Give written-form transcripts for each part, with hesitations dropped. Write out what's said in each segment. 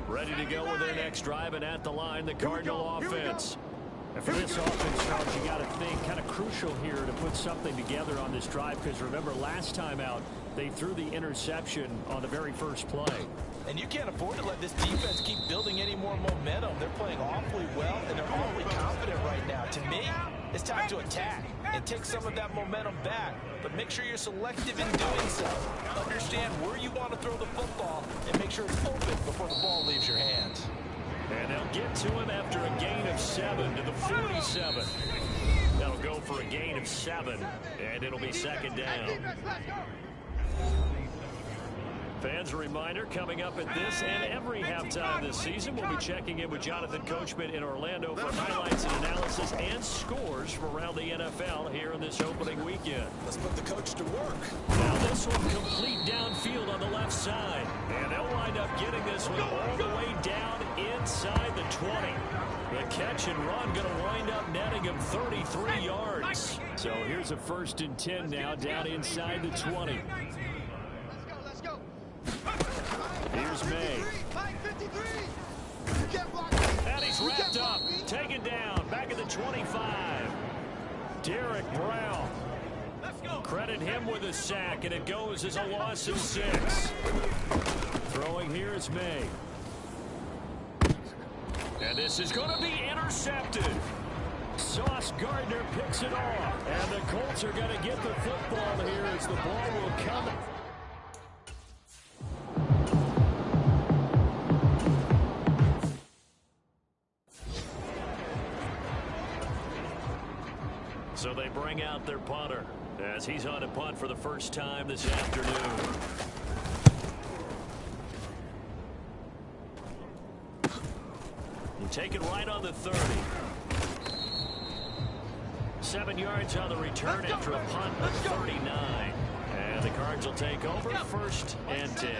Ready to go with their next drive, and at the line, the Cardinal offense. And for this offense, Charles, you got to think kind of crucial here to put something together on this drive, because remember, last time out, they threw the interception on the very first play. And you can't afford to let this defense keep building any more momentum. They're playing awfully well, and they're awfully confident right now. To me, it's time to attack and take some of that momentum back. But make sure you're selective in doing so. Understand where you want to throw the football and make sure it's open before the ball leaves your hands. And they'll get to him after a gain of 7 to the 47. That'll go for a gain of 7, and it'll be second down. Fans, a reminder, coming up at this and every halftime this season, we'll be checking in with Jonathan Coachman in Orlando for highlights and analysis and scores from around the NFL here in this opening weekend. Let's put the coach to work. Now this one complete downfield on the left side. And they'll wind up getting this one all the way down inside the 20. The catch and run going to wind up netting him 33 yards. So here's a 1st and 10 now down inside the 20. Here's May. And he's wrapped up. Taken down. Back at the 25. Derek Brown. Credit him with a sack, and it goes as a loss of 6. Throwing here is May. And this is going to be intercepted. Sauce Gardner picks it off. And the Colts are going to get the football here as the ball will come. So they bring out their punter as he's on a punt for the first time this afternoon. And take it right on the 30. 7 yards on the return after a punt of 39. And the Cards will take over 1st and 10.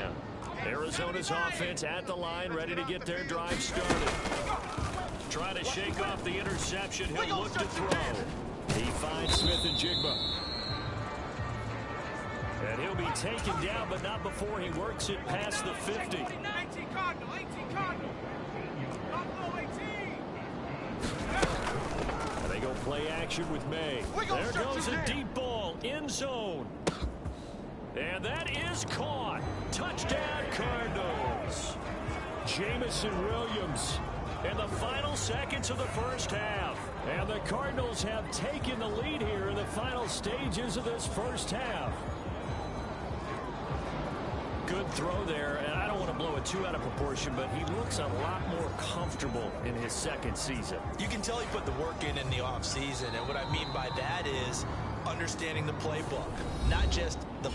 Arizona's offense at the line, ready to get their drive started. Trying to shake off the interception. He'll look to throw. He finds Smith and Jigba. And he'll be taken down, but not before he works it past the 50. 18 Cardinal. And they go play action with May. There goes a deep ball, end zone. And that is caught. Touchdown, Cardinals. Jamison Williams in the final seconds of the first half. And the Cardinals have taken the lead here in the final stages of this first half. Good throw there, and I don't want to blow it too out of proportion, but he looks a lot more comfortable in his second season. You can tell he put the work in the offseason, and what I mean by that is understanding the playbook, not just the...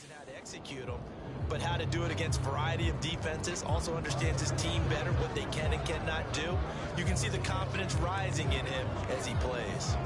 and how to execute them, but how to do it against a variety of defenses. Also understands his team better, what they can and cannot do. You can see the confidence rising in him as he plays.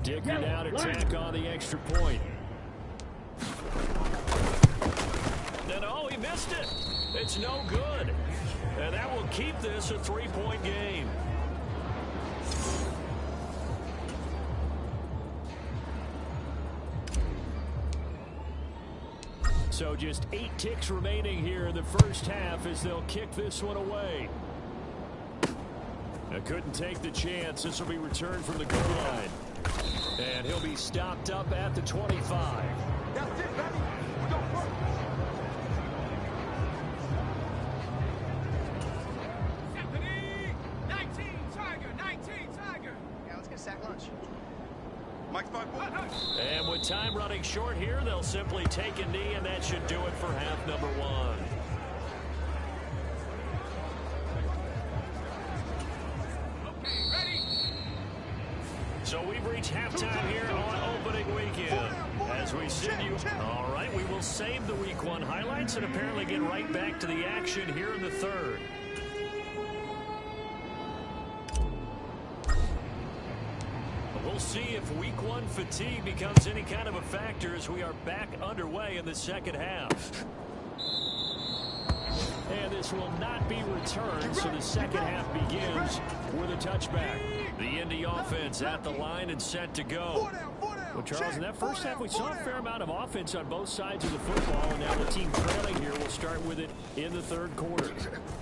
Dicker now to tack on the extra point. No, he missed it. It's no good. And that will keep this a three-point game. So just 8 ticks remaining here in the first half as they'll kick this one away. I couldn't take the chance. This will be returned from the goal line. And he'll be stopped up at the 25. That's it, baby. We don't work. Stephanie! 19, Tiger! 19, Tiger! Yeah, let's get a sack lunch. Mike's 5 points. And with time running short here, they'll simply take a knee, and that should do it for half number 1. So we've reached halftime here on opening weekend. As we send you, all right, we will save the week 1 highlights and apparently get right back to the action here in the third. We'll see if week 1 fatigue becomes any kind of a factor as we are back underway in the second half. And this will not be returned, so the second half begins with a touchback. The Indy offense at the line and set to go. Well, Charles, in that first half, we saw a fair amount of offense on both sides of the football, and now the team trailing here will start with it in the third quarter.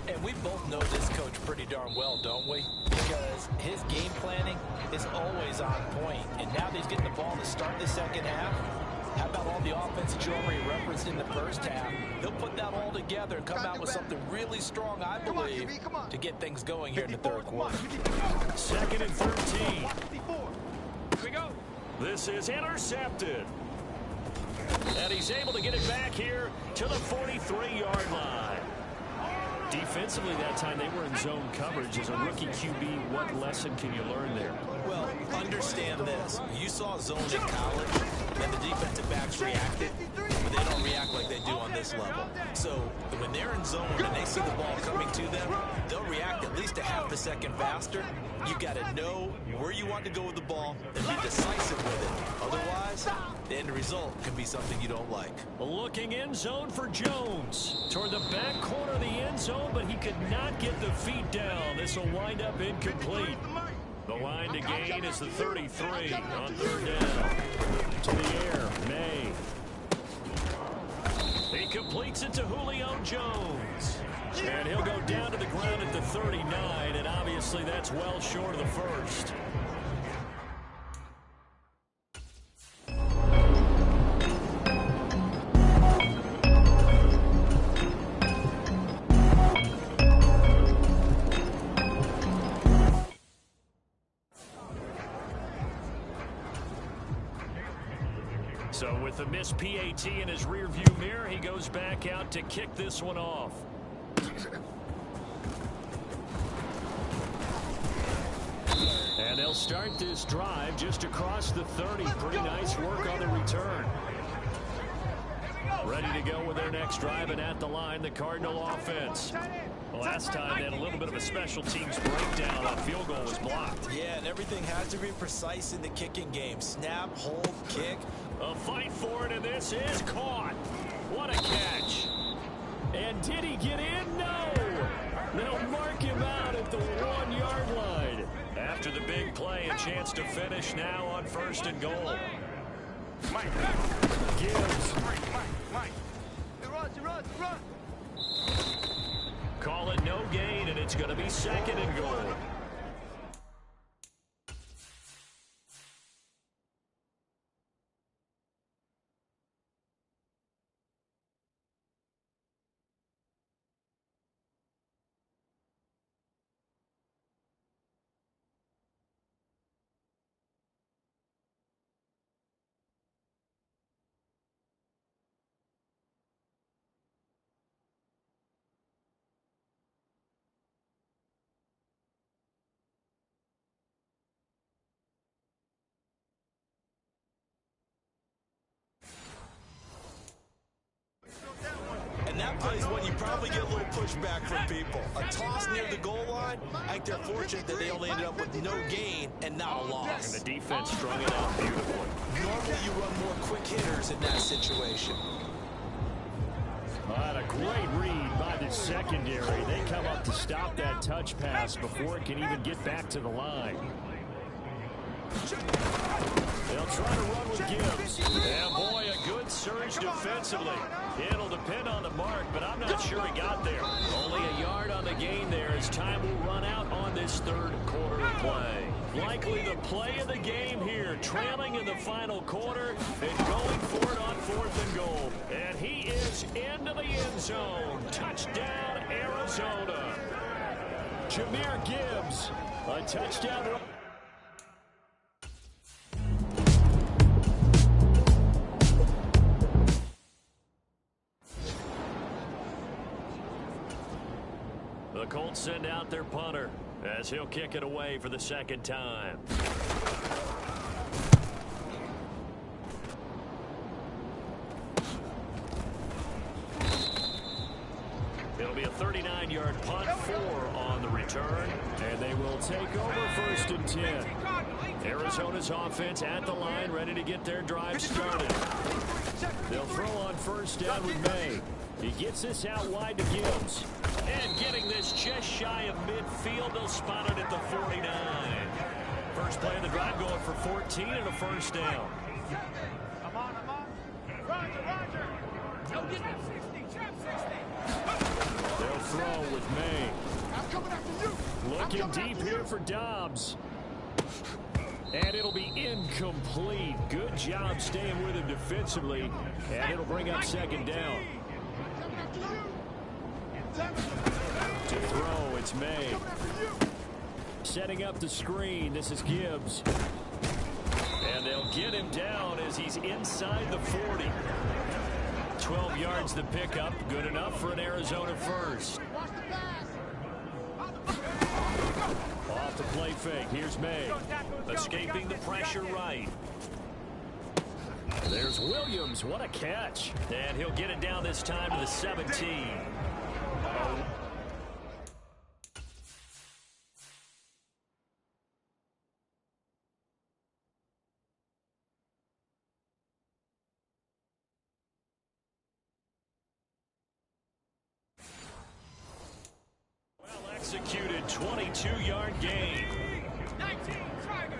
And we both know this coach pretty darn well, don't we? Because his game planning is always on point, and now that he's getting the ball to start the second half, how about all the offense that you already referenced in the first half? They'll put that all together and come out with something really strong, I believe, to get things going here in the third quarter. Second and 13. Here we go. This is intercepted. And he's able to get it back here to the 43-yard line. Defensively that time, they were in zone coverage. As a rookie QB, what lesson can you learn there? Well, understand this. You saw zone in college, and the defensive backs reacted, but they don't react like they do on this level. So when they're in zone and they see the ball coming to them, they'll react at least a half a second faster. You got to know where you want to go with the ball and be decisive with it. Otherwise, the end result can be something you don't like. Looking in zone for Jones. Toward the back corner of the end zone, but he could not get the feet down. This will wind up incomplete. The line to gain is the 33 on third down. To the air, May. He completes it to Julio Jones. And he'll go down to the ground at the 39, and obviously that's well short of the first. So with the missed PAT in his rearview mirror, he goes back out to kick this one off. And they'll start this drive just across the 30. Pretty nice work on the return. Ready to go with their next drive, and at the line, the Cardinal offense. Last time they had a little bit of a special teams breakdown. That field goal was blocked. Yeah, and everything has to be precise in the kicking game. Snap, hold, kick. A fight for it, and this is caught. What a catch. And did he get in? No. They'll mark him out at the 1-yard line. After the big play, a chance to finish now on first and goal. Mike. Gibbs. Mike. He runs. Call it no gain, and it's going to be second and goal. that play is when you probably get a little pushback from people. A toss near the goal line, I think they're fortunate that they only ended up with no gain and not a loss. And the defense strung it out beautifully. Normally you run more quick hitters in that situation. A great read by the secondary. They come up to stop that touch pass before it can even get back to the line. They'll try to run with Gibbs. And boy, a good surge defensively. It'll depend on the mark, but I'm not sure he got there. Only a yard on the gain there as time will run out on this third quarter play. Likely the play of the game here, trailing in the final quarter and going for it on 4th and goal. And he is into the end zone. Touchdown, Arizona. Jahmyr Gibbs, a touchdown run. The Colts send out their punter as he'll kick it away for the second time. It'll be a 39-yard punt, 4 on the return, and they will take over 1st and 10. Arizona's offense at the line, ready to get their drive started. They'll throw on 1st down with May. He gets this out wide to Gibbs. And getting this just shy of midfield, they'll spot it at the 49. First play of the drive going for 14 and a 1st down. I'm on. Roger. Don't get that 60. Trap 60. They'll throw with May. I'm coming after you. Looking deep here for Dobbs. And it'll be incomplete. Good job staying with him defensively. And it'll bring up 2nd down. To throw, it's May. Setting up the screen, this is Gibbs. And they'll get him down as he's inside the 40. 12 yards the pickup, good enough for an Arizona first. Off the play fake, here's May. Escaping the pressure right. There's Williams, what a catch. And he'll get it down this time to the 17. Executed 22-yard gain. 19 Tiger.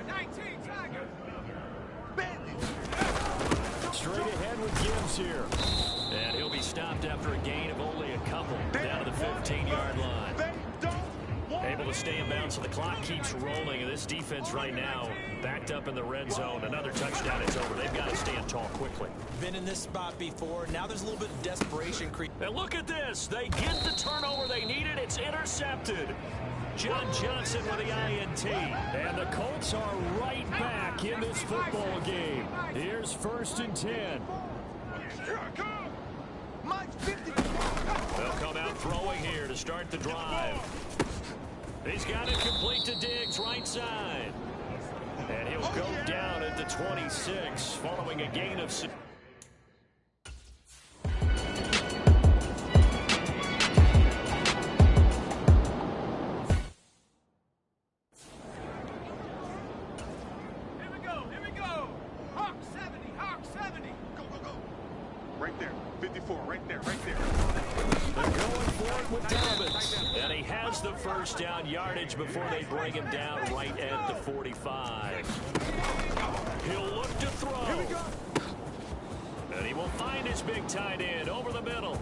Straight ahead with Gibbs here. And he'll be stopped after a gain of only a couple down to the 15-yard line. Able to stay in bounds, so the clock keeps rolling. And this defense right now backed up in the red zone. Another touchdown, it's over. They've got to stand tall quickly. Been in this spot before. Now there's a little bit of desperation creep. And look at this. They get the turnover they needed. It's intercepted. John Johnson with the INT. And the Colts are right back in this football game. Here's 1st and 10. Here I come. Mike's 50. They'll come out throwing here to start the drive. He's got it complete to Diggs, right side. And he'll go down at the 26, following a gain of 6. Here we go. Hawk 70. Go. Right there. 54, right there. They're going for it with Dobbins. And he has the 1st down yardage before they bring him down right at the 45. He'll look to throw. And he will find his big tight end over the middle.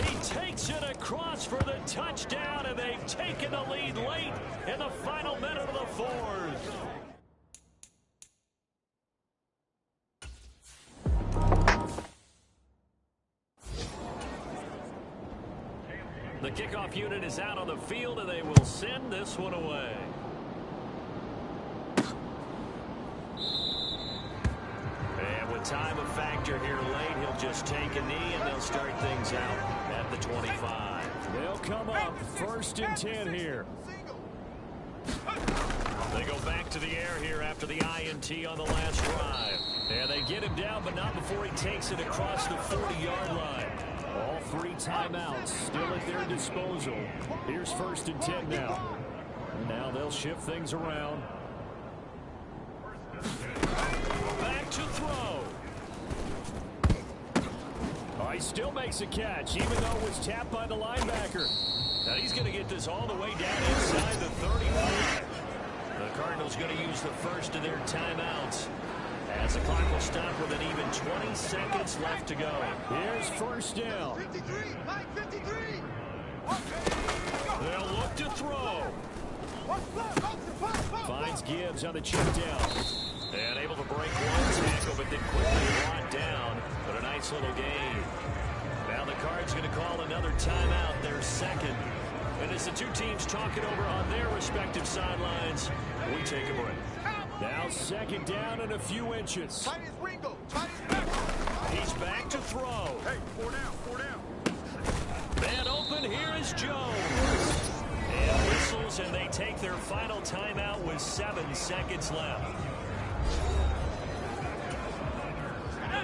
He takes it across for the touchdown, and they've taken the lead late in the final minute of the 4th. The kickoff unit is out on the field, and they will send this one away. And with time a factor here late, he'll just take a knee, and they'll start things out at the 25. They'll come up 1st and 10 here. They go back to the air here after the INT on the last drive. And they get him down, but not before he takes it across the 40-yard line. All 3 timeouts still at their disposal. Here's 1st and 10 now. Now they'll shift things around. Back to throw. Oh, he still makes a catch, even though it was tapped by the linebacker. Now he's going to get this all the way down inside the 35. The Cardinals going to use the first of their timeouts, as the clock will stop with an even 20 seconds left to go. Here's 1st down. 53, Mike, 53. They'll look to throw. Finds Gibbs on the check down. And able to break one tackle, but then quickly brought down. But a nice little gain. Now the Cards going to call another timeout, their second. And as the two teams talk it over on their respective sidelines, we take a break. Now 2nd down and a few inches. He's back to throw. Hey, 4 down. Man open, here is Jones. And whistles, and they take their final timeout with 7 seconds left.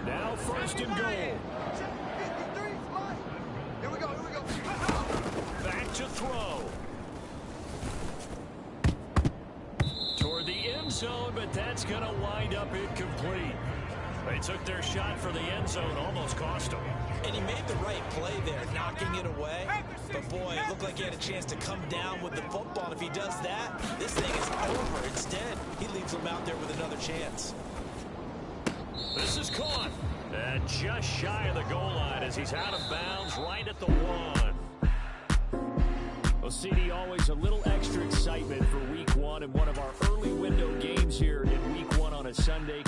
Now 1st and goal. Here we go. Back to throw. Toward the end zone, but that's going to wind up incomplete. They took their shot for the end zone, almost cost them. And he made the right play there, knocking it away. But boy, it looked like he had a chance to come down with the football. If he does that, this thing is over. Instead, he leaves him out there with another chance. This is caught. And just shy of the goal line as he's out of bounds right at the 1. Well, CD, always a little extra excitement for Week 1 and one of our early window games here in Week 1 on a Sunday.